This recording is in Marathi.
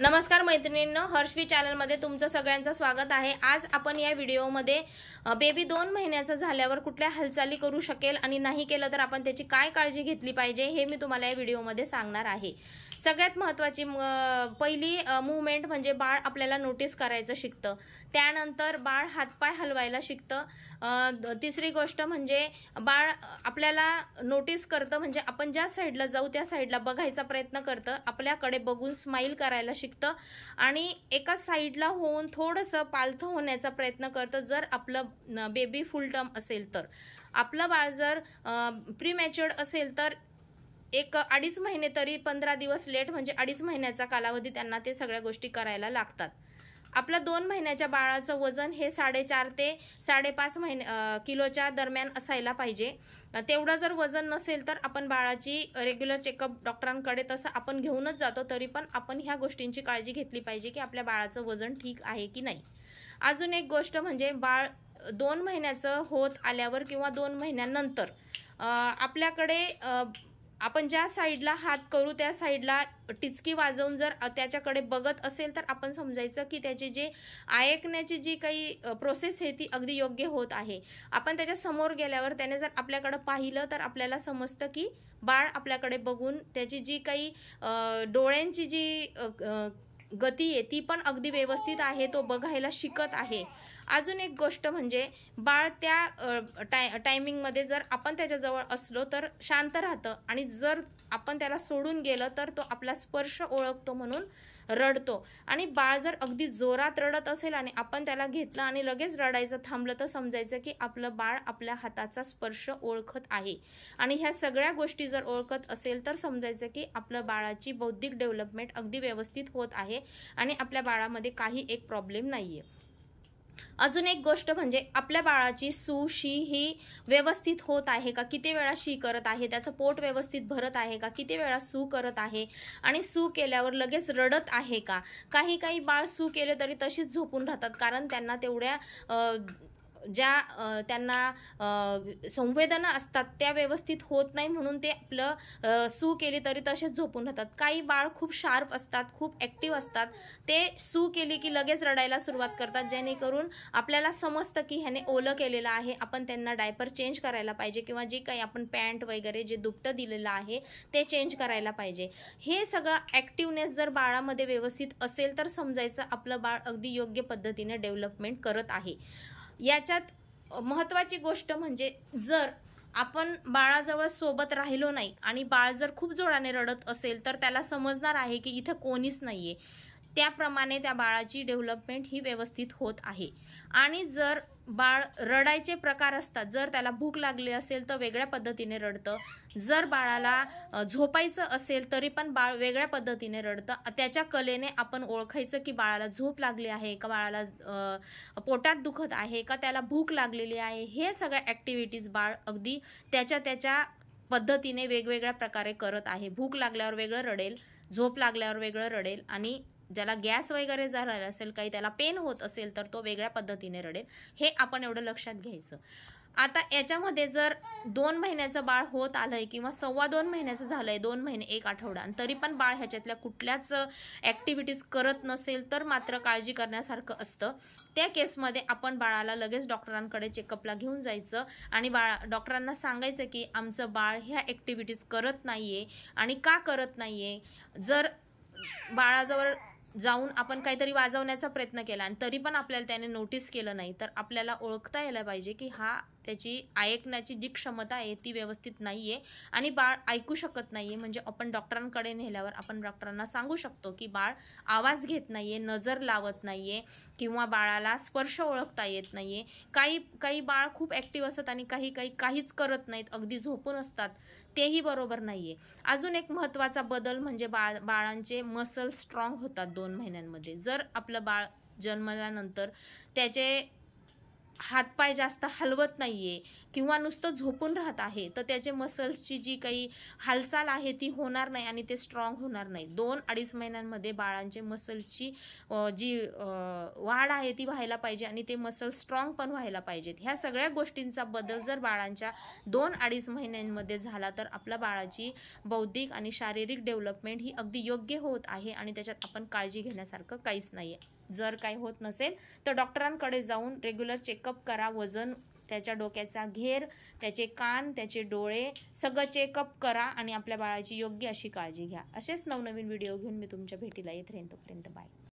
नमस्कार मैत्रिणींनो, हर्षवी चॅनलमध्ये तुमचं सगळ्यांचं स्वागत आहे। आज आपण या व्हिडिओमध्ये बेबी 2 महिन्याचा झाल्यावर कुठल्या हालचाली करू शकेल आणि नाही केलं तर आपण त्याची काय काळजी घेतली पाहिजे हे मी तुम्हाला या व्हिडिओमध्ये सांगणार आहे। सगळ्यात महत्त्वाची पहिली मूवमेंट म्हणजे बाळ आपल्याला नोटीस करायचं शिकतं, त्यानंतर बाळ हातपाय हलवायला शिकतं। तिसरी गोष्ट म्हणजे बाळ आपल्याला नोटीस करतं, म्हणजे आपण ज्या साईडला जाऊ त्या साईडला बघायचा प्रयत्न करतं, आपल्याकडे बघून स्माइल करायला शिकतं आणि एका साईडला होऊन थोडंसं पालथं होण्याचा प्रयत्न करतं। जर आपलं बेबी फुल टर्म असेल तर, आपलं बाळ जर प्रीमॅच्युअर्ड असेल तर एक 2.5 महिने तरी 15 दिवस लेट, म्हणजे 2.5 महिन्याचा कालावधी त्यांना ते सगळ्या गोष्टी करायला लागतात। आपलं 2 महिन्याच्या बाळाचं वजन हे 4.5 ते 5.5 किलोच्या दरम्यान असायला पाहिजे। तेवढं जर वजन नसेल तर आपण बाळाची रेग्युलर चेकअप डॉक्टरांकडे तसं आपण घेऊनच जातो, तरी पण आपण ह्या गोष्टींची काळजी घेतली पाहिजे की आपल्या बाळाचं वजन ठीक आहे की नाही। अजून एक गोष्ट म्हणजे बाळ 2 महिन्याचं होत आल्यावर किंवा 2 महिन्यानंतर आपल्याकडे आपण ज्या साईडला हात करू त्या साईडला टिचकी वाजवून जर त्याच्याकडे बघत असेल तर आपण समजायचं की त्याची जे ऐकण्याची जी काही प्रोसेस आहे ती अगदी योग्य होत आहे। आपण त्याच्या समोर गेल्यावर त्याने जर आपल्याकडे पाहिलं तर आपल्याला समजतं की बाळ आपल्याकडे बघून त्याची जी काही डोळ्यांची जी गती आहे ती पण अगदी व्यवस्थित आहे, तो बघायला शिकत आहे। अजून एक गोष्ट म्हणजे बाळ त्या टायमिंगमध्ये जर आपण त्याच्याजवळ असलो तर शांत राहतं, आणि जर आपण त्याला सोडून गेलं तर तो आपला स्पर्श ओळखतो म्हणून रडतो। आणि बाळ जर अगदी जोरात रडत असेल आणि आपण त्याला घेतलं आणि लगेच रडायचं थांबलं तर समजायचं की आपलं बाळ आपल्या हाताचा स्पर्श ओळखत आहे। आणि ह्या सगळ्या गोष्टी जर ओळखत असेल तर समजायचं की आपलं बाळाची बौद्धिक डेव्हलपमेंट अगदी व्यवस्थित होत आहे आणि आपल्या बाळामध्ये काही एक प्रॉब्लेम नाही आहे। अजून एक गोष्ट म्हणजे आपल्या बाळाची सू शी ही व्यवस्थित होत आहे का, किती वेळा शी करत आहे, त्याचं पोट व्यवस्थित भरत आहे का, किती वेळा सू करत आहे, आणि सू केल्यावर लगेच रडत आहे का। काही बाळ सू केले तरी तशीच झोपून राहतात, कारण त्यांना तेवढ्या ज्या त्यांना संवेदना असतात त्या व्यवस्थित होत नाही, म्हणून ते आपलं सू केली तरी तसेच झोपून राहतात। काही बाळ खूप शार्प असतात, खूप ॲक्टिव्ह असतात, ते सू केली की लगेच रडायला सुरुवात करतात, जेणेकरून आपल्याला समजतं की ह्याने ओलं केलेलं आहे, आपण त्यांना डायपर चेंज करायला पाहिजे किंवा जे काही आपण पॅन्ट वगैरे जे दुपटं दिलेलं आहे ते चेंज करायला पाहिजे। हे सगळं ॲक्टिवनेस जर बाळामध्ये व्यवस्थित असेल तर समजायचं आपलं बाळ अगदी योग्य पद्धतीने डेव्हलपमेंट करत आहे। याच्यात महत्त्वाची गोष्ट म्हणजे जर आपण बाळाजवळ सोबत राहिलो नाही आणि बाळ जर खूप जोराने रडत असेल तर त्याला समजणार आहे की इथं कोणीच नाहीये, त्याप्रमाणे त्या बाळाची डेव्हलपमेंट ही व्यवस्थित होत आहे। आणि जर बाळ रडायचे प्रकार असतात, जर त्याला भूक लागली असेल तर वेगळ्या पद्धतीने रडतं, जर बाळाला झोपायचं असेल तरी पण बाळ वेगळ्या पद्धतीने रडतं। त्याच्या कलेने आपण ओळखायचं की बाळाला झोप लागली आहे का, बाळाला पोटात दुखत आहे का, त्याला भूक लागलेली आहे। हे सगळ्या ॲक्टिव्हिटीज बाळ अगदी त्याच्या पद्धतीने वेगवेगळ्या प्रकारे करत आहे। भूक लागल्यावर वेगळं रडेल, झोप लागल्यावर वेगळं रडेल, आणि ज्याला गॅस वगैरे झाला असेल, काही त्याला पेन होत असेल तर तो वेगळ्या पद्धतीने रडेल। हे आपण एवढं लक्षात घ्यायचं। आता याच्यामध्ये जर 2 महिन्याचं बाळ होत आलंय किंवा 2.25 महिन्याचं झालंय, 2 महिने 1 आठवडा, तरी पण बाळ ह्याच्यातल्या कुठल्याच ॲक्टिव्हिटीज करत नसेल तर मात्र काळजी करण्यासारखं असतं। त्या केसमध्ये आपण बाळाला लगेच डॉक्टरांकडे चेकअपला घेऊन जायचं आणि डॉक्टरांना सांगायचं की आमचं बाळ ह्या ॲक्टिव्हिटीज करत नाहीये आणि का करत नाहीये। जर बाळाजवळ जाऊन आपण काहीतरी वाजवण्याचा प्रयत्न केला आणि तरी पण आपल्याला त्याने नोटीस केलं नाही तर आपल्याला ओळखता यायला पाहिजे की हा त्याची ऐकण्याची जी क्षमता आहे ती व्यवस्थित नाही आहे आणि बाळ ऐकू शकत नाही आहे। म्हणजे आपण डॉक्टरांकडे नेल्यावर आपण डॉक्टरांना सांगू शकतो की बाळ आवाज घेत नाही आहे, नजर लावत नाही आहे किंवा बाळाला स्पर्श ओळखता येत नाही आहे। काही बाळ खूप ॲक्टिव्ह असतात आणि काहीच करत नाहीत, अगदी झोपून असतात, तेही बरोबर नाही आहे। अजून एक महत्त्वाचा बदल म्हणजे बाळांचे मसल स्ट्रॉंग होतात 2 महिन्यांमध्ये। जर आपलं बाळ जन्मल्यानंतर त्याचे हातपाय जास्त हलवत नाहीये किंवा नुसतं झोपून राहत आहे, तर त्याचे मसल्सची जी काही हालचाल आहे ती होणार नाही आणि ते स्ट्रॉंग होणार नाही. 2-2.5 महिन्यांमध्ये बाळांचे मसल्सची जी वाढ आहे ती व्हायला पाहिजे आणि ते मसल स्ट्रॉंग पण व्हायला पाहिजेत. ह्या सगळ्या गोष्टींचा बदल जर बाळांच्या 2-2.5 महिन्यांमध्ये झाला तर आपल्या बाळाची बौद्धिक आणि शारीरिक डेव्हलपमेंट ही अगदी योग्य होत आहे आणि त्याच्यात आपण काळजी घेण्यासारखं काहीच नाही आहे. जर काही होत नसेल तर डॉक्टरांकडे जाऊन रेग्युलर चेकअप करा. वजन, त्याच्या डोक्याचा घेर, त्याचे कान, त्याचे डोळे सगळं चेकअप करा आणि आपल्या बाळाची योग्य अशी काळजी घ्या. असेच नवनवीन व्हिडिओ घेऊन मी तुमच्या भेटीला येत राहीन. तोपर्यंत बाय.